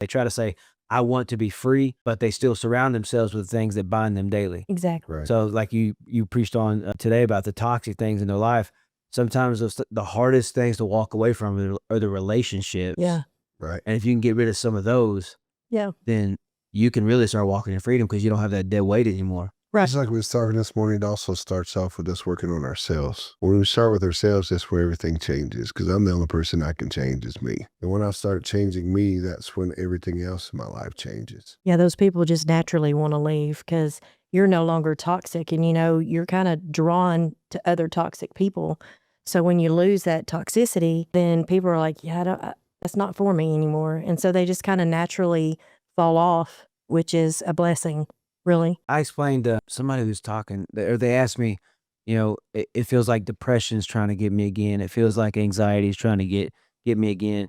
They try to say, I want to be free, but they still surround themselves with things that bind them daily. Exactly. Right. So like you preached on today about the toxic things in their life. Sometimes the hardest things to walk away from are the relationships. Yeah. Right. And if you can get rid of some of those, Yeah. then you can really start walking in freedom because you don't have that dead weight anymore. Right. Just like we started this morning, it also starts off with us working on ourselves. When we start with ourselves, that's where everything changes, because I'm the only person I can change is me. And when I start changing me, that's when everything else in my life changes. Yeah, those people just naturally want to leave because you're no longer toxic, and you're kind of drawn to other toxic people. So when you lose that toxicity, then people are like, yeah, that's not for me anymore. And so they just kind of naturally fall off, which is a blessing, really. I explained to somebody who's talking, or they asked me, it feels like depression's trying to get me again. It feels like anxiety is trying to get me again.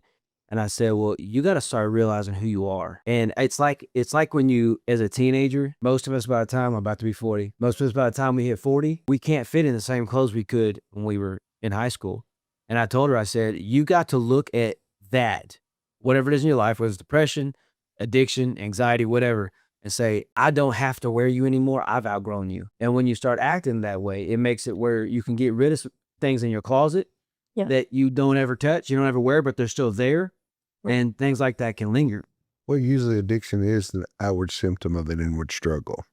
And I said, well, you got to start realizing who you are. And it's like when you, as a teenager, most of us by the time I'm about to be 40, most of us by the time we hit 40, we can't fit in the same clothes we could when we were in high school. And I told her, I said, you got to look at that, whatever it is in your life, whether it's depression, addiction, anxiety, whatever, and say, I don't have to wear you anymore. I've outgrown you. And when you start acting that way, it makes it where you can get rid of things in your closet that you don't ever touch, you don't ever wear, but they're still there. Right. And things like that can linger. Well, usually addiction is the outward symptom of an inward struggle.